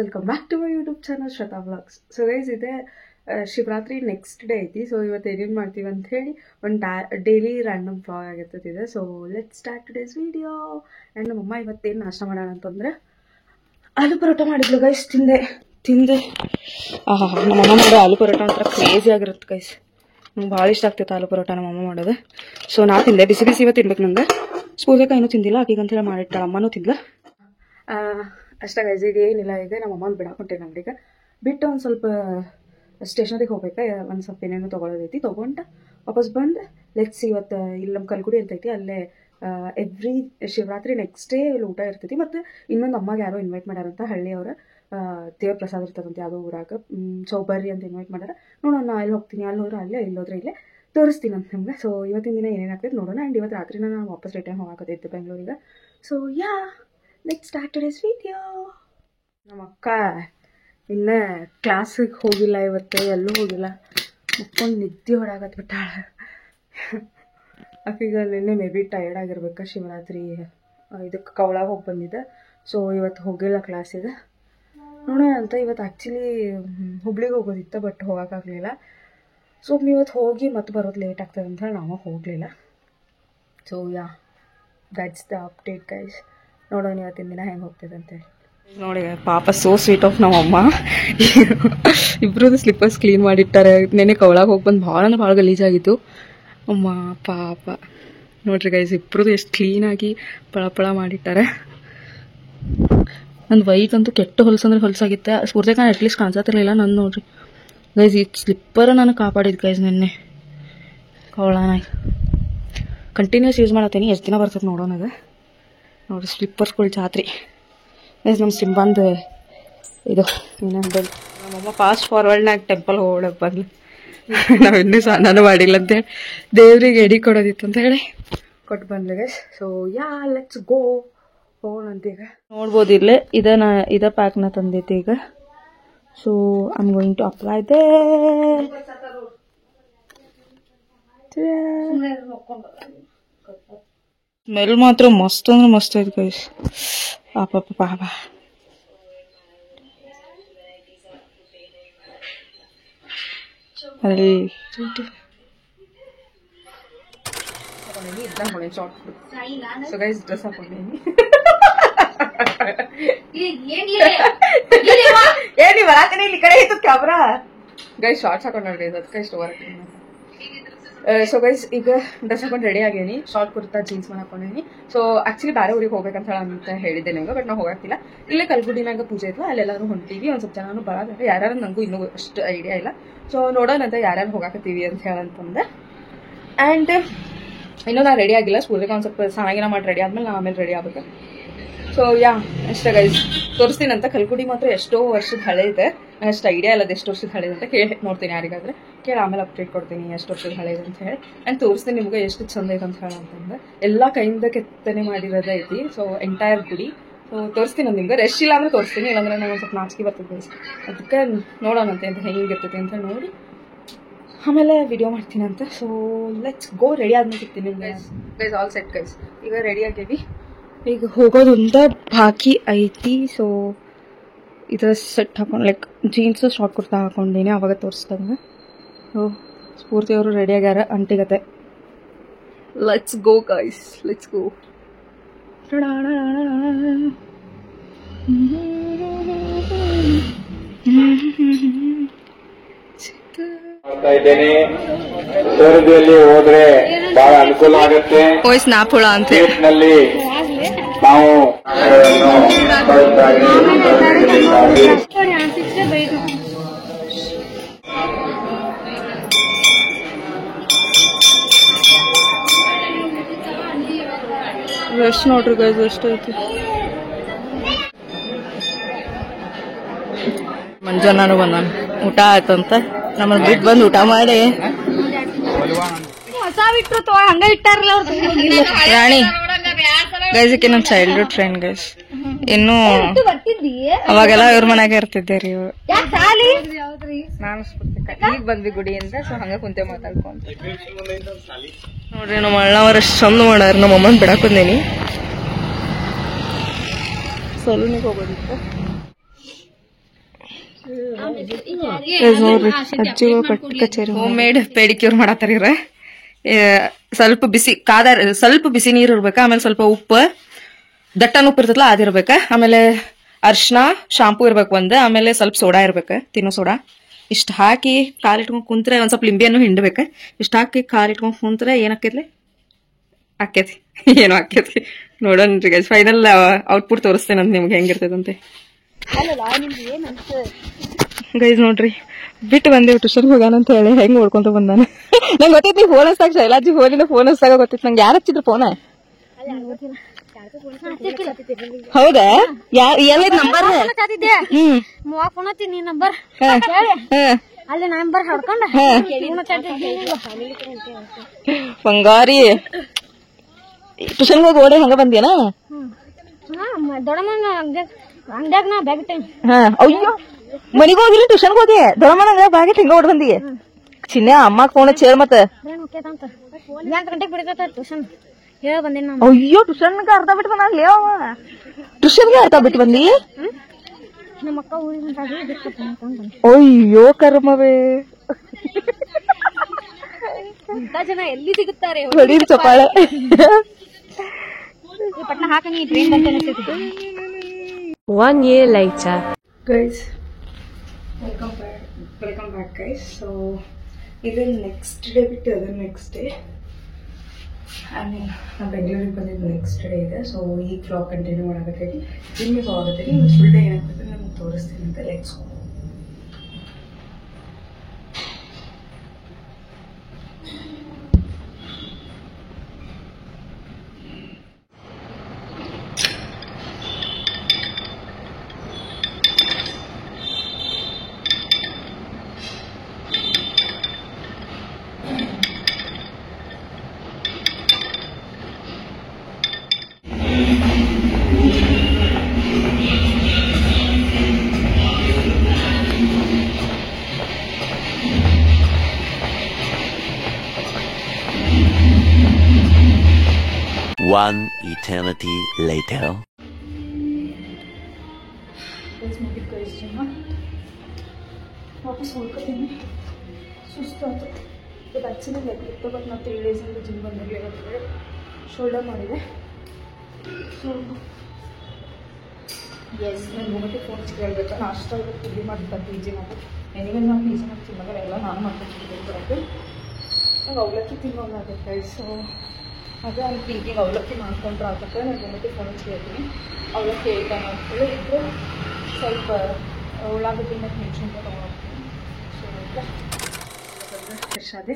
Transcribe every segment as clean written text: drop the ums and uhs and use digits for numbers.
Welcome back to my YouTube channel Shweta vlogs. So guys ಇದೆ Shivaratri next day ಐತಿ. So ಇವತ್ತು ಏನೇನು ಮಾಡ್ತೀವಿ ಅಂತ ಹೇಳಿ ಒಂದು ಡೈಲಿ ರ್ಯಾಂಡಮ್ ವ್ಲಾಗ್ ಆಗಿರ್ತದೆ. So let start today's video. And ನಮ್ಮಮ್ಮ ಇವತ್ತೇನು ನಾಷ್ಟ ಮಾಡೋಣ ಅಂತಂದರೆ ಆಲೂ ಪರೋಟ ಮಾಡಿದ್ಲು ಗೈಸ್. ತಿಂದೆ ನಮ್ಮಮ್ಮ ಮಾಡೋ ಆಲೂ ಪರೋಟ ಅಂತ ಕ್ರೇಜಿ ಆಗಿರುತ್ತೆ ಗೈಸ್. ನಂಗೆ ಭಾಳ ಇಷ್ಟ ಆಗ್ತೈತೆ ಆಲೂ ಪರೋಟ ನಮ್ಮಮ್ಮ ಮಾಡೋದು. ಸೊ ನಾ ತಿಂದೆ, ಬಿಸಿ ಬಿಸಿ ಇವತ್ತು ತಿನ್ಬೇಕು ನಂಗೆ. ಸ್ಪೂರ್ತಿಕ ಇನ್ನೂ ತಿಂದಿಲ್ಲ, ಆಕಿಗೆ ಅಂತೇಳಿ ಮಾಡಿಟ್ಟಾಳ, ಅಮ್ಮನೂ ತಿಂದ್ಲ. ಅಷ್ಟೇ ಗೈಸ್, ಈಗ ಏನಿಲ್ಲ. ಈಗ ನಮ್ಮ ಅಮ್ಮನ ಬಿಡಾಕೊಂಟೇನೆ ಅಂಗಡಿಗೆ ಬಿಟ್ಟು ಒಂದು ಸ್ವಲ್ಪ ಸ್ಟೇಷನರಿಗೆ ಹೋಗ್ಬೇಕಾ, ಒಂದು ಸ್ವಲ್ಪ ಏನೇನು ತೊಗೊಳೋದೈತಿ. ತೊಗೊಂಡು ವಾಪಸ್ ಬಂದು ಲೆಟ್ಸ್ ಇವತ್ತು ಇಲ್ಲಿ ನಮ್ಮ ಕಲ್ಗುಡಿ ಅಂತೈತಿ, ಅಲ್ಲೇ ಎವ್ರಿ ಶಿವರಾತ್ರಿ ನೆಕ್ಸ್ಟ್ ಡೇ ಇಲ್ಲಿ ಊಟ ಇರ್ತೈತಿ. ಮತ್ತು ಇನ್ನೊಂದು ಅಮ್ಮಗೆ ಯಾರೋ ಇನ್ವೈಟ್ ಮಾಡ್ಯಾರಂತ, ಹಳ್ಳಿಯವರ ದೇವ್ರ ಪ್ರಸಾದ ಇರ್ತದಂತೆ ಯಾವುದೋ ಊರಾಗ. ಸೊ ಬರ್ರಿ ಅಂತ ಇನ್ವೈಟ್ ಮಾಡ್ಯಾರ. ನೋಡೋಣ, ನಾ ಇಲ್ಲಿ ಹೋಗ್ತೀನಿ, ಅಲ್ಲಿ ಹೋದ್ರೆ ಅಲ್ಲೇ, ಇಲ್ಲೋದ್ರೆ ಇಲ್ಲೇ ತೋರಿಸ್ತೀನಿ ಅಂತ ನಿಮ್ಗೆ. ಸೊ ಇವತ್ತಿನ ದಿನ ಏನೇನಾಗ್ತೈತೆ ನೋಡೋಣ. ಆ್ಯಂಡ್ ಇವತ್ತು ರಾತ್ರಿನ ನಾನು ವಾಪಸ್ ರಿಟರ್ನ್ ಹೋಗಾಕತ್ತೈತೆ ಬೆಂಗಳೂರಿಗೆ. So ya let's start today's video. ನಮ್ಮ ಅಕ್ಕ ಇನ್ನೂ ಕ್ಲಾಸಿಗೆ ಹೋಗಿಲ್ಲ, ಇವತ್ತು ಎಲ್ಲೂ ಹೋಗಿಲ್ಲ, ಮುಕ್ಕೊಂಡು ನಿದ್ದೆ ಹೊಡಾಕತ್ಬಿಟ್ಟಾಳ. ಆಕೀಗ ನಿನ್ನೆ ಮೇ ಬಿ ಟಯರ್ಡ್ ಆಗಿರ್ಬೇಕು, ಶಿವರಾತ್ರಿ ಇದಕ್ಕೆ ಕವಳಾಗ ಹೋಗಿ ಬಂದಿದ್ದೆ. ಸೊ ಇವತ್ತು ಹೋಗಿಲ್ಲ ಕ್ಲಾಸಿಗೆ. ನೋಡೋಣ ಅಂತ. ಇವತ್ತು ಆ್ಯಕ್ಚುಲಿ ಹುಬ್ಳಿಗೆ ಹೋಗೋದಿತ್ತು, ಬಟ್ ಹೋಗೋಕ್ಕಾಗಲಿಲ್ಲ. ಸೊ ಇವತ್ತು ಹೋಗಿ ಮತ್ತೆ ಬರೋದು ಲೇಟ್ ಆಗ್ತದೆ ಅಂತ ಹೇಳಿ ನಾವು ಹೋಗಲಿಲ್ಲ. So yeah that's the update guys. ನೋಡೋಣ ಇವತ್ತಿನ ದಿನ ಹೆಂಗೆ ಹೋಗ್ತದೆ ಅಂತೇಳಿ. ನೋಡಿ ಪಾಪ ಸೋ ಸ್ವೀಟ್ ಆಫ್ ನಮ್ಮಮ್ಮ. ಇಬ್ಬರದ್ದು ಸ್ಲಿಪ್ಪರ್ಸ್ ಕ್ಲೀನ್ ಮಾಡಿಟ್ಟಾರೆ. ನೆನೆ ಕವಳಾಗ ಹೋಗಿ ಬಂದು ಭಾಳ ಅಂದ್ರೆ ಭಾಳ ಗಲೀಜಾಗಿತ್ತು. ಅಮ್ಮ ಪಾಪ ನೋಡ್ರಿ ಗೈಸ್, ಇಬ್ಬರದ್ದು ಎಷ್ಟು ಕ್ಲೀನಾಗಿ ಪಳ ಮಾಡಿಟ್ಟಾರೆ. ನನ್ನ ವೈಟ್ ಅಂತೂ ಕೆಟ್ಟ ಹೊಲಸಂದ್ರೆ ಹೊಲಸಾಗಿತ್ತೆ. ಸ್ಫೂರ್ತಿಗೆ ನಾನು ಅಟ್ಲೀಸ್ಟ್ ಕಾಣಿಸತ್ತಿರಲಿಲ್ಲ. ನಾನು ನೋಡ್ರಿ ಗೈಸ್, ಈ ಸ್ಲಿಪ್ಪರ ನಾನು ಕಾಪಾಡಿದ್ದು ಗೈಸ್ ನೆನ್ನೆ ಕವಳಾನ. ಕಂಟಿನ್ಯೂಸ್ ಯೂಸ್ ಮಾಡತ್ತೀನಿ, ಎಷ್ಟು ದಿನ ಬರ್ತದೆ ನೋಡೋಣ. ಅದು ನೋಡಿರಿ ಸ್ಲಿಪ್ಪರ್ಸ್ಗಳು ಜಾತ್ರೆ ಗೈಸ್. ನಮ್ಮ ಸಿಂಬಂದು ಇದು ಇನ್ನೊಂದು ನಮ್ಮಮ್ಮ ಫಾಸ್ಟ್ ಫಾರ್ವರ್ಡ್ನಾಗ ಟೆಂಪಲ್ ಹೋಗೋಳಕ್ಕೆ ಬಂದ್ಲು. ನಾವಿನ್ನೂ ಸ್ನಾನ ಮಾಡಿಲ್ಲ ಅಂತೇಳಿ ದೇವ್ರಿಗೆ ಎಡಿ ಕೊಡೋದಿತ್ತು ಅಂತ ಹೇಳಿ ಕೊಟ್ಟು ಬಂದ್ಲು guys. So ya let's go ಹೋಗೋಣ ಅಂತ. ಈಗ ನೋಡ್ಬೋದು ಇಲ್ಲೇ ಇದೇ ಪ್ಯಾಕ್ನ ತಂದೈತಿ ಈಗ. So I am going to apply the. Smell ಮಾತ್ರ ಮಸ್ತ್ ಅಂದ್ರೆ ಮಸ್ತ್ ಐತಿ ಗೈಸ್. ಪಾಪ ಅಲ್ಲಿ ಸೊ ಗೈಸ್ ಡ್ರೆಸ್ ಹಾಕೊಂಡೇನಿ. ಏನಿ ಬರಾತೇನೆ, ಇಲ್ಲಿ ಕಡೆ ಇತ್ತು ಕ್ಯಾಮ್ರಾ. ಗೈಸ್ ಶಾರ್ಟ್ಸ್ ಹಾಕೊಂಡು ನೋಡಿ, ಅದಕ್ಕೆ ಇಷ್ಟು ಬರತ್ತೆ. ಸೊ ಗೈಸ್ ಈಗ ಡ್ರೆಸ್ ಹಾಕೊಂಡು ರೆಡಿ ಆಗೇನಿ. ಶಾರ್ಟ್ ಕುರ್ತಾ ಜೀನ್ಸ್ ಮಾಡಿ ಹಾಕೊಂಡೇನಿ. ಸೊ ಆಕ್ಚುಲಿ ಬೇರೆ ಊರಿಗೆ ಹೋಗ್ಬೇಕಂತ ಅಂತ ಹೇಳಿದ್ದೆ ನಿಮ್ಗೆ, ಬಟ್ ನಾವು ಹೋಗಾಕ್ತಿಲ್ಲ. ಇಲ್ಲೇ ಕಲ್ಗುಡಿನಾಗ ಪೂಜೆ ಇತ್ತು, ಅಲ್ಲೆಲ್ಲರೂ ಹೊಂಟೀವಿ. ಒಂದು ಸ್ವಲ್ಪ ಜನ ಬರೋದ್ರೆ ಯಾರ್ಯಾರು ನನಗೂ ಇನ್ನೂ ಅಷ್ಟು ಐಡಿಯಾ ಇಲ್ಲ. ಸೊ ನೋಡೋಣ ಅಂತ ಯಾರ್ಯಾರು ಹೋಗಾಕತ್ತೀವಿ ಅಂತ ಹೇಳಂತಂದೆ. ಆ್ಯಂಡ್ ಇನ್ನೂ ನಾನು ರೆಡಿ ಆಗಿಲ್ಲ. ಸ್ಕೂಲಿಗೆ ಒಂದು ಸ್ವಲ್ಪ ಚೆನ್ನಾಗಿನ ಮಾಡಿ ರೆಡಿ ಆದ್ಮೇಲೆ ನಾನು ಆಮೇಲೆ ರೆಡಿ ಆಗ್ಬೇಕು. ಸೊ ಯಾ ಅಷ್ಟೇ ಗೈಸ್, ತೋರಿಸ್ತೀನಿ ಅಂತ. ಕಲ್ಗುಡಿ ಮಾತ್ರ ಎಷ್ಟೋ ವರ್ಷದ ಹಳೆ ಇದೆ, ಅಷ್ಟು ಐಡಿಯಾ ಇಲ್ಲ ಅದು ಎಷ್ಟು ವರ್ಷದ ಹಳೇದು ಅಂತ. ಕೇಳಿ ನೋಡ್ತೀನಿ, ಯಾರಿಗಾದ್ರೆ ಕೇಳಿ ಆಮೇಲೆ ಅಪ್ಡೇಟ್ ಕೊಡ್ತೀನಿ ಎಷ್ಟು ವರ್ಷದ ಹಳೇದು ಅಂತ ಹೇಳಿ. ಆ್ಯಂಡ್ ತೋರಿಸ್ತೀನಿ ನಿಮ್ಗೆ ಎಷ್ಟು ಚಂದ ಐತೆ ಅಂತ ಹೇಳಿ ಅಂತಂದ್ರೆ. ಎಲ್ಲ ಕೈಯಿಂದ ಕೆತ್ತನೆ ಮಾಡಿರೋದೇ ಐತಿ. ಸೊ ಎಂಟೈರ್ ಗುಡಿ. ಸೊ ತೋರಿಸ್ತೀನಿ ನಾನು ನಿಮ್ಗೆ. ರೆಸ್ಟ್ ಇಲ್ಲ ಅಂದರೆ ತೋರಿಸ್ತೀನಿ, ಇಲ್ಲಾಂದ್ರೆ ನಂಗೆ ಒಂದು ಸ್ವಲ್ಪ ನಾಚಿಕೆ ಬರ್ತದೆ ಗೈಸ್. ಅದಕ್ಕೆ ನೋಡೋಣಂತೆ ಅಂತ ಹೆಂಗಿರ್ತೈತಿ ಅಂತ ನೋಡಿ ಆಮೇಲೆ ವಿಡಿಯೋ ಮಾಡ್ತೀನಿ ಅಂತ. So let's go. ರೆಡಿ ಆದ್ಮೇಲೆ ಸಿಗ್ತೀನಿ ಗೈಸ್. All set guys. ಈಗ ರೆಡಿ ಆಗೇವಿ, ಈಗ ಹೋಗೋದೊಂದ ಬಾಕಿ ಐತಿ. ಸೊ ಇದು ಸೆಟ್ ಹಾಕೊಂಡು ಲೈಕ್ ಜೀನ್ಸ್ ಶಾರ್ಟ್ ಕುರ್ತಾ ಹಾಕೊಂಡೀನಿ, ಅವಾಗ ತೋರಿಸ್ದಂಗೆ. ಸೊ ಸ್ಫೂರ್ತಿ ಅವರು ರೆಡಿ ಆಗ್ಯಾರ ಅಂಟಿಗತೆ. Let's go guys, let's go. ಹೋದ್ರೆ ಬಹಳ ಅನುಕೂಲ ಆಗುತ್ತೆ. ಸ್ನಾಪ್ ಹುಳ ಅಂತ ನಾವು ರಶ್ ನೋಡ್ರಿ ಗೈಸ್ ಎಷ್ಟು ಐತಿ. ಮಂಜಣ್ಣನು ಬಂದಾನ, ಊಟ ಆಯ್ತಂತ. ನಮ್ಮನ್ನ ಬಿಟ್ಟು ಬಂದು ಊಟ ಮಾಡಿ ಹಂಗ ಇಟ್ಟಾರಲ್ಲ ರಾಣಿ ಗೈಸಕ್ಕೆ ನಮ್ಮ ಚೈಲ್ಡ್ಹುಡ್ ಫ್ರೆಂಡ್ ಗೈಸ್. ಇನ್ನು ಅವಾಗೆಲ್ಲ ಇವ್ರ ಮನ್ಯಾಗ ಇರ್ತಿದ್ದೆ ರೀ ಇವ್ರು. ನಾನು ಈಗ ಬಂದ್ವಿ ಗುಡಿಯಿಂದ. ಸೊ ಹಂಗ ಕುಂತೆ ಮಾತಾಡ್ಕೊಂತ ನೋಡ್ರಿ ನಮ್ಮ ಅಣ್ಣವ್ರ ಎಷ್ಟು ಚಂದ ಮಾಡ್ಯಾರ. ನಮ್ಮ ಅಮ್ಮನ ಬಿಡಾಕೊಂಡೇನಿ. ಸಲೂನಿಗೆ ಹೋಗೋದಿತ್ತು. ನೋಡ್ರಿ ಅಜ್ಜಿಗಳು ಕಚೇರಿ ಹೋಮ್ ಮೇಡ್ ಪೆಡಿಕ್ಯೂರ್ ಮಾಡತ್ತಾರ ಇವ್ರ. ಸ್ವಲ್ಪ ಬಿಸಿ ಸ್ವಲ್ಪ ಬಿಸಿ ನೀರ್ ಇರ್ಬೇಕ, ಆಮೇಲೆ ಸ್ವಲ್ಪ ಉಪ್ಪು, ದಟ್ಟನ ಉಪ್ಪು ಇರ್ತದಲ್ಲ ಅದಿರ್ಬೇಕ, ಆಮೇಲೆ ಅರ್ಶಿನ, ಶಾಂಪೂ ಇರ್ಬೇಕು ಆಮೇಲೆ ಸ್ವಲ್ಪ ಸೋಡಾ ಇರ್ಬೇಕ, ತಿನ್ನೋ ಸೋಡಾ. ಇಷ್ಟ ಹಾಕಿ ಕಾಲಿಟ್ಕೊಂಡ್ ಕುಂತ್ರೆ ಒಂದ್ ಸ್ವಲ್ಪ ಲಿಂಬೆಯನ್ನು ಹಿಂಡ್ಬೇಕ. ಇಷ್ಟ ಹಾಕಿ ಕಾಲಿಟ್ಕೊಂಡ್ ಕುಂತ್ರೆ ಏನಾಕೈತಿ ಆಕೇತಿ, ಏನೋ ಆಕೇತಿ. ನೋಡೋಣ್ರಿ ಗೈಸ್, ಫೈನಲ್ ಔಟ್ಪುಟ್ ತೋರಿಸ್ತೇನೆ ನಿಮ್ಗೆ ಹೆಂಗಿರ್ತದಂತೆ. ಗೈಸ್ ನೋಡ್ರಿ, ಬಿಟ್ಟು ಬಂದೇವ್ ಟ್ಯೂಷನ್ ಹೋಗಾನಂತ ಹೇಳಿ ಹೆಂಗ್ ಓಡ್ಕೊಂತ ಬಂದಾನ. ನಂಗೆ ಗೊತ್ತೈತಿ ನೀ ಫೋನ್ ಹಚ್ಚಾಗ ಶೈಲಾಜಿ ಫೋನಿಂದ ಫೋನ್ ಹಚ್ಚಾಗ ಗೊತ್ತಿತ್ತು ನಂಗೆ. ಯಾರು ಹಚ್ಚಿದ್ರು ಫೋನ? ಹೌದಾ? ಎಲ್ಲ ನಂಬರ್ ಬಂಗಾರಿ ಟ್ಯೂಷನ್ ಹೋಗಿ ಓಡಿ ಹಂಗ ಬಂದೇನ? ಅಯ್ಯೋ ಮನಿಗ್ ಹೋಗಿಲ್ಲ ಟ್ಯೂಷನ್ಗೆ ಹೋಗಿ ದೊಡ್ಡಮ್ಮನ ಬ್ಯಾಗ್ ಹಿಂಗ ಓಡ್ ಬಂದಿ. ಚಿನ್ನ ಅಮ್ಮ ಫೋನ್ ಹಚ್ಚೇಳ ಮತ್ತ. ಅಯ್ಯೋ ಟ್ಯೂಷನ್ಗೆ ಅರ್ಧ ಬಿಟ್ಟು ಬಂದ. ಟ್ಯೂಷನ್ಗೆ ಅರ್ಧ ಬಿಟ್ಟು ಬಂದಿ? ಅಯ್ಯೋ ಕರ್ಮವೇ, ಜನ ಎಲ್ಲಿ ಸಿಗುತ್ತಾರೆ ಚಪ್ಪಾಳೆ. ಪಟ್ನ ಹಾಕಿ ಟ್ರೈನ್ ಬಂತ. 1 year later. Guys, welcome back guys. So ಇದು ನೆಕ್ಸ್ಟ್ ಡೇ ಬಿಟ್ಟು ಅದು ನೆಕ್ಸ್ಟ್ ಡೇ, ನಾವು ಬೆಂಗಳೂರಿಗೆ ಬಂದಿದ್ದು ನೆಕ್ಸ್ಟ್ ಡೇ ಇದೆ. ಸೊ ಈ ವ್ಲಾಗ್ ಕಂಟಿನ್ಯೂ ಮಾಡಾಕತ್ತೀನಿ. ನಿಮಗೆ ಸ್ವಾಗತ. ಫುಲ್ ಡೇ ಏನಾಗ್ತದೆ ನಮ್ಗೆ ತೋರಿಸ್ತೀನಿ ಅಂತ. Let's go. One eternity later. ವಾಪಸ್ ಹೋಗ್ತೀನಿ. ಸುಸ್ತಾಯ್ತು. ಬಟ್ ಆ್ಯಕ್ಚುಲಿ ಲೈಕ್ ಬಟ್ ನಾವು 3 ಡೇಸಿಂದ ಜಿಮ್ ಬಂದಿರಲಿಲ್ಲ, ಶೋಲ್ಡರ್ ಮಾಡಿದೆ. ಸೊ ಎಸ್, ನಾನು ಹೋಗೋಕ್ಕೆ ಫೋನ್ ಕೇಳಬೇಕು. ನಾಷ್ಟ ಇವತ್ತು ತಿಂಡಿ ಮಾಡಿದ್ದೆ ಪಿ ಜಿ ಮಾಡಿ. ಏನಿಗೆ ನಾವು ಪಿ ಜಿ ಮಾಡಿ ತಿನ್ನೋದ್ರೆ ಎಲ್ಲ ನಾನು ಮಾಡ್ಕೊಂಡು ಬರೋಕ್ಕೆ ನಂಗೆ ಅವಲಕ್ಕಿ ತಿನ್ನೋದಾಗುತ್ತೆ. ಸೊ ಅದೇ ಅಲ್ಲಿ ಥಿಂಕಿಂಗ್ ಅವಲಕ್ಕಿ ಮಾಡ್ಕೊಂಡ್ರೆ ಆಗುತ್ತೆ. ನಾನು ಹೋಗೋಕ್ಕೆ ಫೋನ್ ಕೇಳ್ತೀನಿ, ಅವಲಕ್ಕಿ ಹೇಳ್ತಾನೆ ಅಂತೇಳಿ ಇದ್ದರೆ ಸ್ವಲ್ಪ ಉಳ್ಳಾಗಡ್ಡಿ ಮತ್ತು ಮೆಣಸಿನ್ಕಾಯಿ ತೊಗೊಂಡೋಗ್ತೀನಿ. ಸೊ ಫ್ರೆಶ್ ಆದೆ.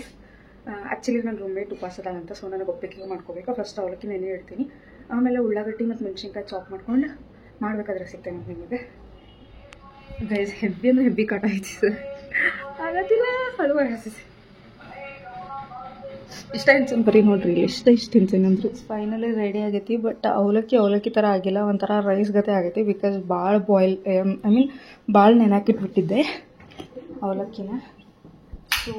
ಆ್ಯಕ್ಚುಲಿ ನನ್ನ ರೂಮ್ಮೇಟ್ ಉಪವಾಸದಾಗಂತ, ಸೊ ನನಗೆ ಒಪ್ಪಿಗೆ ಮಾಡ್ಕೋಬೇಕು. ಫಸ್ಟ್ ಅವಲಕ್ಕಿ ನೆನೆ ಇಡ್ತೀನಿ, ಆಮೇಲೆ ಉಳ್ಳಾಗಡ್ಡಿ ಮತ್ತು ಮೆಣಸಿನ್ಕಾಯಿ ಚಾಪ್ ಮಾಡ್ಕೊಂಡು ಮಾಡಬೇಕಾದ್ರೆ ಸಿಗ್ತೇನೆ ನಿಮಗೆ. ಗೈಸ್ ಹೆವಿ ಅಂದರೆ ಹೆವಿ ಕಾಟ ಐತಿ, ಆಗತ್ತಿಲ್ಲ ಹಳುವ ಹಾಸಿಸಿ ಇಷ್ಟ ಹಿಂಸನ್ ಬರೀ ನೋಡ್ರಿ ಇಷ್ಟ ಹಿಂಸನ್ ಅಂದ್ರೆ. ಫೈನಲಿ ರೆಡಿ ಆಗೈತಿ. ಬಟ್ ಅವಲಕ್ಕಿ ಥರ ಆಗಿಲ್ಲ, ಒಂಥರ ರೈಸ್ ಗತೆ ಆಗೈತಿ. ಬಿಕಾಸ್ ಭಾಳ ಬಾಯ್ಲ್ ಐ ಮೀನ್ ಭಾಳ ನೆನಾಕಿಟ್ಬಿಟ್ಟಿದ್ದೆ ಅವಲಕ್ಕಿನ. ಸೊ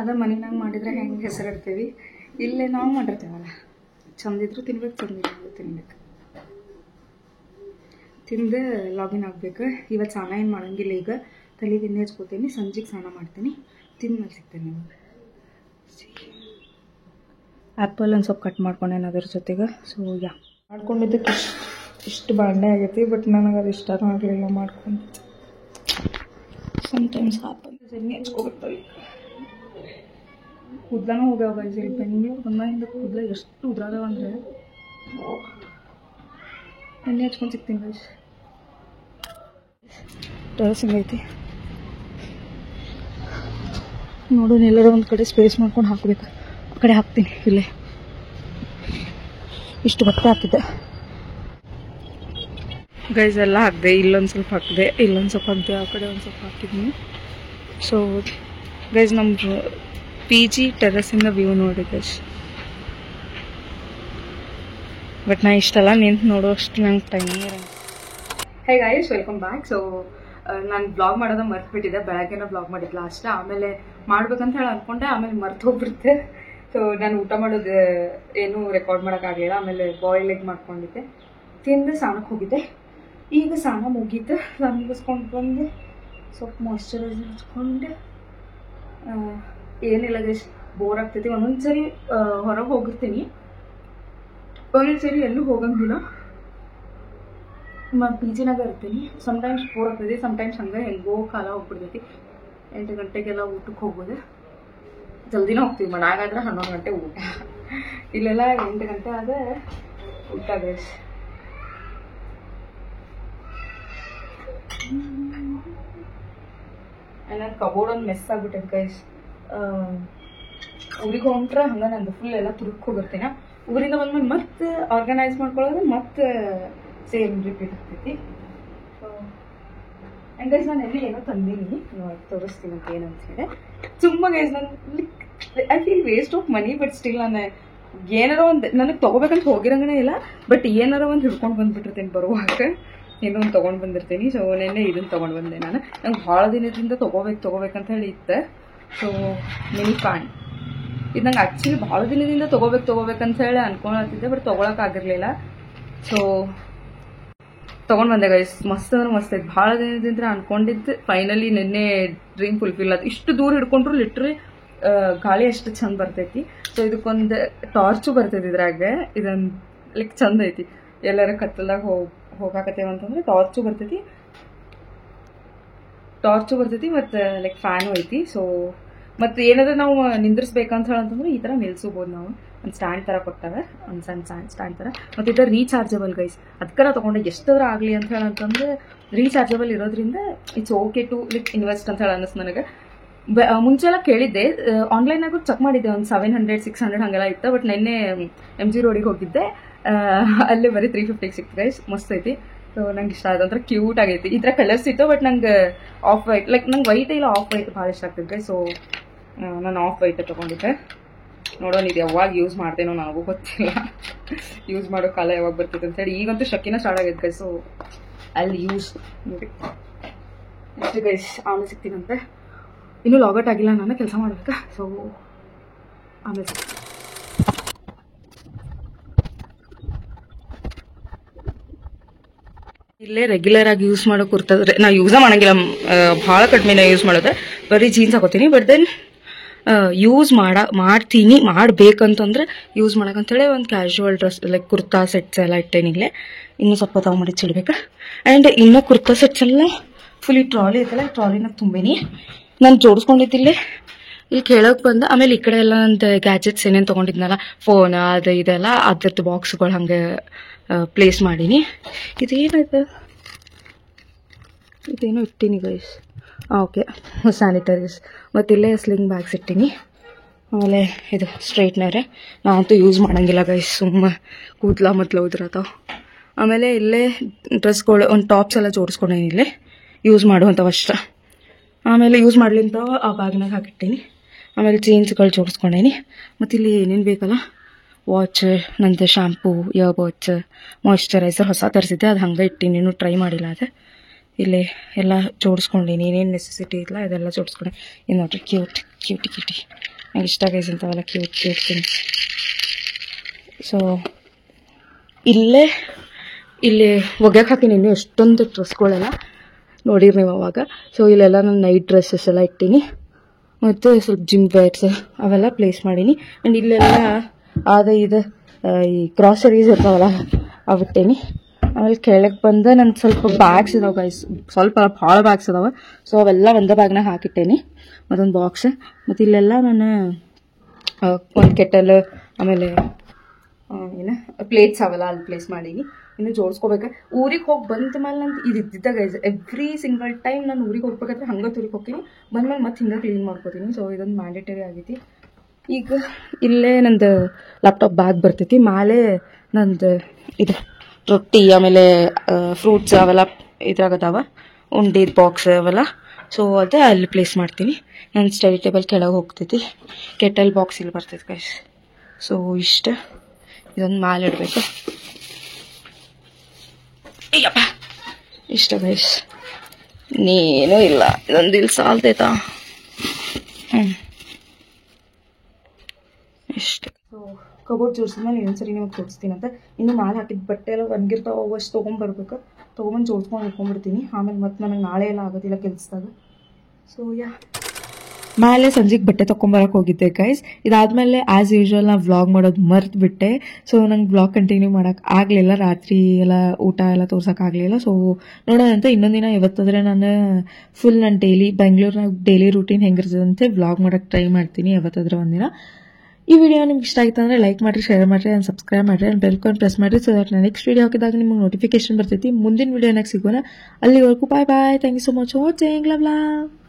ಅದ ಮನೆಯಾಗ ಮಾಡಿದರೆ ಹೆಂಗೆ ಹೆಸರಿಡ್ತೀವಿ, ಇಲ್ಲೇ ನಾವು ಮಾಡಿರ್ತೀವಲ್ಲ, ಚಂದಿದ್ರು ತಿನ್ಬೇಕು, ಚಂದಿದ್ರು ತಿನ್ಬೇಕು. ತಿಂದು ಲಾಗಿನ್ ಆಗಬೇಕು. ಇವತ್ತು ಸ್ನಾನ ಏನು ಮಾಡೋಂಗಿಲ್ಲ, ಈಗ ತಲೆಗೆ ಎಣ್ಣೆ ಹಚ್ಕೋತೀನಿ, ಸಂಜೆಗೆ ಸ್ನಾನ ಮಾಡ್ತೀನಿ, ತಿಂದ್ಮೇಲೆ ಸಿಗ್ತೇನೆ ನಿಮಗೆ. ಆ್ಯಪಲ್ ಒಂದು ಸ್ವಲ್ಪ ಕಟ್ ಮಾಡ್ಕೊಂಡೇನು ಅದ್ರ ಜೊತೆಗೆ. ಸೊ ಯಾ ಮಾಡ್ಕೊಂಡಿದ್ದಕ್ಕೆ ಇಷ್ಟು ಬಾಂಡೆ ಆಗೈತಿ. ಬಟ್ ನನಗೆ ಅದು ಇಷ್ಟನೂ ಆಗಲಿಲ್ಲ ಮಾಡ್ಕೊಂಡು. ಸಮ್ಟೈಮ್ಸ್ ಆ್ಯಪಲ್ ಎಣ್ಣೆ ಹಚ್ಕೋಬೇಕು. ಕೂದಲನೂ ಹೋಗ್ಯಾವ ಗೈಸ್. ಇಲ್ಲಿ ಬೆಂಗಳೂರು ಬಂದಾಗಿಂದ ಕೂದಲ ಎಷ್ಟು ಉದ್ರಾದವ ಅಂದರೆ ಎಣ್ಣೆ ಹಚ್ಕೊಂಡು ಸಿಗ್ತೀನಿ ಗೈಸ್. ಟೆರಸ್ ಹಿಂಗೈತಿ ನೋಡು. ಎಲ್ಲರೂ ಒಂದು ಕಡೆ ಸ್ಪೇಸ್ ಮಾಡ್ಕೊಂಡು ಹಾಕಬೇಕು. ಆ ಕಡೆ ಹಾಕ್ತೀನಿ. ಇಲ್ಲೇ ಇಷ್ಟು ಬಟ್ಟೆ ಹಾಕಿದ್ದೆ ಗೈಸ್, ಎಲ್ಲ ಹಾಕಿದೆ. ಇಲ್ಲೊಂದು ಸ್ವಲ್ಪ ಹಾಕಿದೆ, ಇಲ್ಲೊಂದು ಸ್ವಲ್ಪ ಹಾಕಿದೆ, ಆ ಕಡೆ ಒಂದು ಸ್ವಲ್ಪ ಹಾಕಿದ್ದೀನಿ. ಸೊ ಗೈಸ್ ನಮ್ಮ ಪಿ ಜಿ ಟೆರಸಿಂದ ವ್ಯೂ ನೋಡಿ ಗೈಸ್. ಬಟ್ ನಾ ಇಷ್ಟೆಲ್ಲ ನಿಂತು ನೋಡೋ ಅಷ್ಟು ನಂಗೆ ಟೈಮ್ ಇರೋಂಗಿಲ್ಲ. Hey guys, welcome back. So ನಾನು ಬ್ಲಾಗ್ ಮಾಡೋದ ಮರ್ತ್ಬಿಟ್ಟಿದ್ದೆ. ಬೆಳಗ್ಗೆನ ಬ್ಲಾಗ್ ಮಾಡಿದ್ದೆ ಲಾಸ್ಟ್. ಆಮೇಲೆ ಮಾಡ್ಬೇಕಂತ ಹೇಳಿ ಅಂದ್ಕೊಂಡೆ, ಆಮೇಲೆ ಮರ್ತು ಹೋಗ್ಬಿಡ್ತೆ. ಸೊ ನಾನು ಊಟ ಮಾಡೋದು ಏನೂ ರೆಕಾರ್ಡ್ ಮಾಡೋಕ್ಕಾಗಲಿಲ್ಲ. ಆಮೇಲೆ ಬಾಯ್ಲ್ ಎಗ್ ಮಾಡ್ಕೊಂಡಿದ್ದೆ, ತಿಂದು ಸ್ನಾನಕ್ಕೆ ಹೋಗಿದ್ದೆ. ಈಗ ಸ್ನಾನ ಮುಗೀತು, ಸ್ನಾನ ಮುಗಿಸ್ಕೊಂಡು ಬಂದು ಸ್ವಲ್ಪ ಮಾಯ್ಶ್ಚರೈಸರ್ ಹಚ್ಕೊಂಡು ಏನಿಲ್ಲ ಗೈಸ್, ಬೋರ್ ಆಗ್ತೈತಿ. ಒಂದೊಂದು ಸರಿ ಹೊರಗೆ ಹೋಗಿರ್ತೀನಿ, ಒಂದೊಂದು ಸರಿ ಎಲ್ಲೂ ಹೋಗಂಗಿಲ್ಲ. ಪಿ ಜಿನಾಗ ಇರ್ತೀನಿ. ಸಮ್ಟೈಮ್ಸ್ ಬೋರ್ ಆಗ್ತೈತಿ, ಸಮ್ಟೈಮ್ಸ್ ಹಂಗೆ ಹೆಂಗೋ ಕಾಲ ಹೋಗ್ಬಿಡ್ತೈತಿ. 8 ಗಂಟೆಗೆಲ್ಲ ಊಟಕ್ಕೆ ಹೋಗೋದು, ಜಲ್ದಿನ ಹೋಗ್ತೀವಿ. ಮನ್ಯಾಗಾದ್ರೆ 11 ಗಂಟೆ ಊಟ, ಇಲ್ಲೆಲ್ಲ 8 ಗಂಟೆ ಆದ ಊಟ ಗೈಸ್. ನನ್ನ ಕಬೋರ್ಡ್ ಒಂದು ಮೆಸ್ ಆಗ್ಬಿಟ್ಟೈತೆ ಗೈಸ್. ಊರಿಗೆ ಹೊಂಟ್ರೆ ಹಂಗೆ ನಂದು ಫುಲ್ ಎಲ್ಲ ತುರುಕ್ ಹೋಗಿರ್ತೀನಿ. ಊರಿಂದ ಬಂದ್ಮೇಲೆ ಮತ್ತೆ ಆರ್ಗನೈಸ್ ಮಾಡ್ಕೊಳ್ಳೋದು ಮತ್ತೆ ಸೇಮ್ ರಿಪೀಟ್ ಆಗ್ತೈತಿ. ಆ್ಯಂಡ್ ಗೈಸ್ ನಾನು ಎಲ್ಲಿ ಏನೋ ತಂದೀನಿ, ತೋರಿಸ್ತೀನಿ ಅಂತ ಏನಂತ ಹೇಳಿ. ತುಂಬ ಗೈಸ್ ನಾನು I feel waste of money, but still ನಾನು ಏನಾರೋ ಒಂದು ನನಗೆ ತೊಗೋಬೇಕಂತ ಹೋಗಿರಂಗನೇ ಇಲ್ಲ, ಬಟ್ ಏನಾರೋ ಒಂದು ಹಿಡ್ಕೊಂಡು ಬಂದುಬಿಟ್ಟಿರ್ತೀನಿ ಬರುವಾಗ. ಏನೋ ಒಂದು ತೊಗೊಂಡು ಬಂದಿರ್ತೀನಿ. ಸೊ ನೆನ್ನೆ ಇದನ್ನು ತೊಗೊಂಡು ಬಂದೆ ನಾನು. ನಂಗೆ ಭಾಳ ದಿನದಿಂದ ತೊಗೋಬೇಕಂತ ಹೇಳಿ ಇತ್ತು. ಸೊ ಮಿನಿ ಫ್ಯಾನ್ ಇದು ನಂಗೆ ಆ್ಯಕ್ಚುಲಿ ಭಾಳ ದಿನದಿಂದ ತೊಗೋಬೇಕಂತ ಹೇಳಿ ಅನ್ಕೊಳತ್ತಿದ್ದೆ, ಬಟ್ ತೊಗೊಳಕ್ಕಾಗಿರಲಿಲ್ಲ. ಸೊ ತೊಗೊಂಡು ಬಂದೆ ಗೈಸ್. ಮಸ್ತ್ ಅಂದ್ರೆ ಮಸ್ತ್ ಐತೆ. ಭಾಳ ದಿನದಿಂದ ಅನ್ಕೊಂಡಿದ್ದು ಫೈನಲಿ ನಿನ್ನೆ ಡ್ರೀಮ್ ಫುಲ್ಫಿಲ್ ಆಯ್ತು. ಇಷ್ಟು ದೂರ ಹಿಡ್ಕೊಂಡ್ರು ಲಿಟ್ರಲಿ ಗಾಳಿ ಅಷ್ಟು ಚಂದ ಬರ್ತೈತಿ. ಸೊ ಇದಕ್ಕೊಂದು ಟಾರ್ಚು ಬರ್ತೈತಿ ಇದ್ರಾಗ. ಇದೊಂದು ಲೈಕ್ ಚಂದ ಐತಿ. ಎಲ್ಲರ ಕತ್ತಲಾಗ ಹೋಗಾಕತ್ತೇವಂತಂದ್ರೆ ಟಾರ್ಚು ಬರ್ತೈತಿ ಮತ್ತು ಲೈಕ್ ಫ್ಯಾನು ಐತಿ. ಸೊ ಮತ್ತು ಏನಾದರೂ ನಾವು ನಿಂದ್ರಿಸ್ಬೇಕಂತ ಹೇಳಂತಂದ್ರೆ ಈ ಥರ ನಿಲ್ಸ್ಬೋದು ನಾವು. ಒಂದು ಸ್ಟ್ಯಾಂಡ್ ಥರ ಕೊಡ್ತಾರೆ, ಒಂದು ಸಣ್ಣ ಸ್ಟ್ಯಾಂಡ್ ಥರ. ಮತ್ತು ಇದು ರೀಚಾರ್ಜಬಲ್ ಗೈಸ್. ಅದಕ್ಕೆ ನಾವು ತೊಗೊಂಡೆ ಎಷ್ಟಾದ್ರೂ ಆಗಲಿ ಅಂತ ಹೇಳಂತಂದ್ರೆ ರೀಚಾರ್ಜಬಲ್ ಇರೋದ್ರಿಂದ it's okay to like invest ಅಂತ ಹೇಳಿ ಅನ್ನಿಸ್ತು ನನಗೆ. ಮುಂಚೆ ಎಲ್ಲ ಕೇಳಿದ್ದೆ, ಆನ್ಲೈನಾಗೂ ಚೆಕ್ ಮಾಡಿದ್ದೆ, ಒಂದು 700-600 ಹಾಗೆಲ್ಲ ಇತ್ತು. ಬಟ್ ನಿನ್ನೆ MG ರೋಡಿಗೆ ಹೋಗಿದ್ದೆ, ಅಲ್ಲೇ ಬರೀ 350 ಸಿಕ್ತು ಗೈಸ್. ಮಸ್ತ್ ಐತಿ. ಸೊ ನಂಗೆ ಇಷ್ಟ ಆಯ್ತು, ಒಂಥರ ಕ್ಯೂಟ್ ಆಗೈತಿ. ಈ ಥರ ಕಲರ್ಸ್ ಇತ್ತು, ಬಟ್ ನಂಗೆ ಆಫ್ ವೈಟ್ ಲೈಕ್ ನಂಗೆ ವೈಟ್ ಇಲ್ಲ ಆಫ್ ವೈಟ್ ಭಾಳ ಇಷ್ಟ ಆಗ್ತಿದ್ದೆ. ಸೊ ನಾನು ಆಫ್ ವೈಟ್ ತೊಗೊಂಡಿದ್ದೆ. ನೋಡೋಣ ಇದು ಯಾವಾಗ ಯೂಸ್ ಮಾಡ್ತೇನೋ ನನಗೂ ಗೊತ್ತಿಲ್ಲ. ಯೂಸ್ ಮಾಡೋ ಕಾಲ ಯಾವಾಗ ಬರ್ತೈತೆ ಅಂತೇಳಿ. ಈಗಂತೂ ಶಕ್ಕಿನ ಸ್ಟಾರ್ಟ್ ಆಗೈತೆ ಗೈಸ್. ಸೊ ಅಲ್ಲಿ ಯೂಸ್ ನೋಡಿ ಎಷ್ಟು ಗೈಸ್. ಆಮೇಲೆ ಸಿಗ್ತೀನಂತೆ. ಇನ್ನೂ ಲಾಗೌಟ್ ಆಗಿಲ್ಲ, ನಾನು ಕೆಲಸ ಮಾಡ್ಬೇಕಾ. ಸೊ ಆಮೇಲೆ ಸಿಗ್ತೀನಿ. ಇಲ್ಲೇ ರೆಗ್ಯುಲರ್ ಆಗಿ ಯೂಸ್ ಮಾಡೋ ಕುರ್ತಾದ್ರೆ ನಾ ಯೂಸ ಮಾಡಂಗಿಲ್ಲ, ಭಾಳ ಕಡಿಮೆನೇ ಯೂಸ್ ಮಾಡೋದು. ಬರೀ ಜೀನ್ಸ್ ಹಾಕೋತೀನಿ. ಬಟ್ ದೆನ್ ಯೂಸ್ ಮಾಡ್ಬೇಕಂತಂದ್ರೆ ಯೂಸ್ ಮಾಡಕ್ಕಂತೇಳಿ ಒಂದು casual dress like kurta sets ಎಲ್ಲ ಇಟ್ಟೇನಿಲ್ಲೇ. ಇನ್ನೂ ಸ್ವಲ್ಪ ತಗೊಂಬಿಡಿ ಚಿಡ್ಬೇಕಾ. ಆ್ಯಂಡ್ ಇನ್ನೂ ಕುರ್ತಾ ಸೆಟ್ಸ್ ಎಲ್ಲ ಫುಲ್ ಟ್ರಾಲಿ ಐತಲ್ಲ, ಟ್ರಾಲಿನ ತುಂಬೀನಿ. ನಾನು ಜೋಡಿಸ್ಕೊಂಡಿದ್ದಿಲ್ಲೇ ಇಲ್ಲಿ ಕೇಳೋಕೆ ಬಂದ. ಆಮೇಲೆ ಈ ಕಡೆ ಎಲ್ಲ ನಂದು ಗ್ಯಾಜೆಟ್ಸ್ ಏನೇನು ತೊಗೊಂಡಿದ್ನಲ್ಲ, ಫೋನ್ ಅದು ಇದೆಲ್ಲ ಅದ್ರದ್ದು ಬಾಕ್ಸ್ಗಳು ಹಾಗೆ ಪ್ಲೇಸ್ ಮಾಡೀನಿ. ಇದೇನೋ ಇಟ್ಟೀನಿ ಗೈಸ್. ಓಕೆ, ಸ್ಯಾನಿಟೈಸರ್ಸ್ ಮತ್ತು ಇಲ್ಲೇ ಸ್ಲಿಂಗ್ ಬ್ಯಾಗ್ಸ್ ಇಟ್ಟೀನಿ. ಆಮೇಲೆ ಇದು ಸ್ಟ್ರೈಟ್ನರೇ ನಾವಂತೂ ಯೂಸ್ ಮಾಡೋಂಗಿಲ್ಲ ಗೈಸ್, ಸುಮ್ಮ ಕೂದಲ ಮೊದಲು ಉದ್ರತಾವ. ಆಮೇಲೆ ಇಲ್ಲೇ ಡ್ರೆಸ್ಗಳು ಒಂದು ಟಾಪ್ಸ್ ಎಲ್ಲ ಜೋಡಿಸ್ಕೊಂಡೇನಿ ಇಲ್ಲೇ ಯೂಸ್ ಮಾಡುವಂಥವು ಅಷ್ಟ. ಆಮೇಲೆ ಯೂಸ್ ಮಾಡ್ಲಿಂತ ಆ ಬ್ಯಾಗ್ನಾಗ ಹಾಕಿಟ್ಟೀನಿ. ಆಮೇಲೆ ಜೀನ್ಸ್ಗಳು ಜೋಡಿಸ್ಕೊಂಡೇನಿ. ಮತ್ತು ಇಲ್ಲಿ ಏನೇನು ಬೇಕಲ್ಲ, ವಾಚ್, ನಂದು ಶ್ಯಾಂಪೂ, ಇಯರ್ಬಡ್ಸ್, ಮಾಯ್ಶ್ಚರೈಸರ್ ಹೊಸ ತರಿಸಿದ್ದೆ, ಅದು ಹಂಗೆ ಇಟ್ಟೀನಿ, ಇನ್ನೂ ಟ್ರೈ ಮಾಡಿಲ್ಲ ಅದು. ಇಲ್ಲಿ ಎಲ್ಲ ಜೋಡಿಸ್ಕೊಂಡೀನಿ, ಏನೇನು ನೆಸೆಸಿಟಿ ಇಲ್ಲ ಇದೆಲ್ಲ ಜೋಡಿಸ್ಕೊಂಡೆ. ಇದು ನೋಡ್ರಿ ಕ್ಯೂಟಿ ನಂಗೆ ಇಷ್ಟ ಗೈಸ್ ಇಂಥವೆಲ್ಲ ಕ್ಯೂಟ್ ಥಿಂಗ್ಸ್. ಸೊ ಇಲ್ಲಿ ಒಗ್ಯಾಕೆ ಹಾಕಿನಿ ಇನ್ನೂ ಎಷ್ಟೊಂದು ಡ್ರೆಸ್ಗಳೆಲ್ಲ ನೋಡಿರಿ ನೀವು ಅವಾಗ. ಸೊ ಇಲ್ಲೆಲ್ಲ ನಾನು ನೈಟ್ ಡ್ರೆಸ್ಸಸ್ ಎಲ್ಲ ಇಟ್ಟೀನಿ, ಮತ್ತು ಸ್ವಲ್ಪ ಜಿಮ್ ವೇರ್ಸ್ ಅವೆಲ್ಲ ಪ್ಲೇಸ್ ಮಾಡೀನಿ. ಆ್ಯಂಡ್ ಇಲ್ಲೆಲ್ಲ ಇದು ಈ ಗ್ರಾಸರೀಸ್ ಇರ್ತಾವಲ್ಲ ಅವಿಟ್ಟೇನಿ. ಆಮೇಲೆ ಕೆಳಗೆ ಬಂದು ನನ್ನ ಸ್ವಲ್ಪ ಬ್ಯಾಗ್ಸ್ ಇದಾವೆ ಗೈಸ್, ಸ್ವಲ್ಪ ಭಾಳ ಬ್ಯಾಗ್ಸ್ ಇದಾವೆ. ಸೊ ಅವೆಲ್ಲ ಒಂದೇ ಬ್ಯಾಗ್ನಾಗ ಹಾಕಿಟ್ಟೇನಿ, ಮತ್ತೊಂದು ಬಾಕ್ಸ್. ಮತ್ತು ಇಲ್ಲೆಲ್ಲ ನಾನು ಒಂದು ಕೆಟಲ್, ಆಮೇಲೆ ಪ್ಲೇಟ್ಸ್ ಅವೆಲ್ಲ ಅಲ್ಲಿ ಪ್ಲೇಸ್ ಮಾಡೀನಿ. ಇನ್ನು ಜೋಡಿಸ್ಕೋಬೇಕು. ಊರಿಗೆ ಹೋಗಿ ಬಂದ ಮೇಲೆ ನಂದು ಇದು ಇದ್ದಿದ್ದ ಗೈಸ್. ಎವ್ರಿ ಸಿಂಗಲ್ ಟೈಮ್ ನಾನು ಊರಿಗೆ ಹೋಗ್ಬೇಕಾದ್ರೆ ಹಂಗೆ ಊರಿಗೆ ಹೋಗ್ತೀನಿ, ಬಂದ್ಮೇಲೆ ಮತ್ತೆ ಹಿಂಗೆ ಕ್ಲೀನ್ ಮಾಡ್ಕೋತೀನಿ. ಸೊ ಇದೊಂದು ಮ್ಯಾಂಡೇಟರಿ ಆಗೈತಿ. ಈಗ ಇಲ್ಲೇ ನಂದು ಲ್ಯಾಪ್ಟಾಪ್ ಬ್ಯಾಗ್ ಬರ್ತೈತಿ, ಮೇಲೆ ನಂದು ಇದು ರೊಟ್ಟಿ ಆಮೇಲೆ ಫ್ರೂಟ್ಸ್ ಅವೆಲ್ಲ ಇದ್ರಾಗದಾವ, ಉಂಡಿದ ಬಾಕ್ಸ್ ಅವೆಲ್ಲ. ಸೊ ಅದೇ ಅಲ್ಲಿ ಪ್ಲೇಸ್ ಮಾಡ್ತೀನಿ. ನನ್ನ ಸ್ಟಡಿ ಟೇಬಲ್ ಕೆಳಗೆ ಹೋಗ್ತೈತಿ, ಕೆಟಲ್ ಬಾಕ್ಸ್ ಇಲ್ಲಿ ಬರ್ತೈತಿ ಗೈಸ್. ಸೊ ಇಷ್ಟ ಇದೊಂದು ಮೇಲೆ ಇಡಬೇಕು. ಅಯ್ಯಪ್ಪ ಇಷ್ಟ ಗೈಸ್, ಇನ್ನೇನೂ ಇಲ್ಲ. ಇದೊಂದು ಇಲ್ಲಿ ಸಾಲ್ತೈತಾ? ಇಷ್ಟ. ಸೊ ಕಬೋರ್ಡ್ ಜೋಡಿಸಿದ್ಮೇಲೆ ಇನ್ನೊಂದ್ಸರಿ ನಿಮಗೆ ತೋರಿಸ್ತೀನಿ ಅಂತ. ಇನ್ನು ಮಾಲ್ ಹಾಕಿದ ಬಟ್ಟೆ ಎಲ್ಲ ಒಣಗಿರ್ತಾವ, ಅಷ್ಟು ತೊಗೊಂಡ್ಬರ್ಬೇಕು. ತೊಗೊಂಬಂದು ಜೋಡ್ಸ್ಕೊಂಡು ಇಟ್ಕೊಂಡ್ಬಿಡ್ತೀನಿ. ಆಮೇಲೆ ಮತ್ತೆ ನನಗೆ ನಾಳೆ ಎಲ್ಲ ಆಗೋದಿಲ್ಲ ಕೆಲಸದಾಗ. ಸೊ ಮೇಲೆ ಸಂಜೆಗೆ ಬಟ್ಟೆ ತೊಗೊಂಬರಕ್ಕೆ ಹೋಗಿದ್ದೆ ಗೈಸ್. ಇದಾದಮೇಲೆ ಆ್ಯಸ್ ಯೂಶ್ವಲ್ ನಾನು ವ್ಲಾಗ್ ಮಾಡೋದು ಮರ್ತು ಬಿಟ್ಟೆ. ಸೊ ನಂಗೆ ವ್ಲಾಗ್ ಕಂಟಿನ್ಯೂ ಮಾಡೋಕ್ಕೆ ಆಗಲಿಲ್ಲ, ರಾತ್ರಿ ಎಲ್ಲ ಊಟ ಎಲ್ಲ ತೋರ್ಸೋಕ್ಕಾಗಲಿಲ್ಲ. ಸೊ ನೋಡೋಣ ಅಂತ ಇನ್ನೊಂದು ದಿನ ಇವತ್ತಾದರೆ ನಾನು ಫುಲ್ ನಾನು ಬೆಂಗಳೂರಿನಾಗ ಡೈಲಿ ರೂಟೀನ್ ಹೆಂಗಿರ್ತದಂತೆ ವ್ಲಾಗ್ ಮಾಡೋಕ್ಕೆ ಟ್ರೈ ಮಾಡ್ತೀನಿ ಯಾವತ್ತಾದ್ರೆ ಒಂದಿನ. ಈ ವಿಡಿಯೋ ನಿಮ್ಗೆ ಇಷ್ಟ ಆಯ್ತು ಅಂದರೆ ಲೈಕ್ ಮಾಡಿರಿ, ಶೇರ್ ಮಾಡಿರಿ, ಆ್ಯಂಡ್ ಸಬ್ಸ್ಕ್ರೈಬ್ ಮಾಡಿರಿ, ಆ್ಯಂಡ್ ಬೆಲ್ಕೊಂಡು ಪ್ರೆಸ್ ಮಾಡಿರಿ. ಸೊ ದಟ್ ನಾನು ನೆಕ್ಸ್ಟ್ ವಿಡಿಯೋ ಹಾಕಿದಾಗ ನಿಮಗೆ ನೋಟಿಫಿಕೇಶನ್ ಬರ್ತೈತಿ. ಮುಂದಿನ ವಿಡಿಯೋನಾಗ ಸಿಗೋಣ. ಅಲ್ಲಿವರೆಗೂ bye bye. Thank you so much for watching. Love.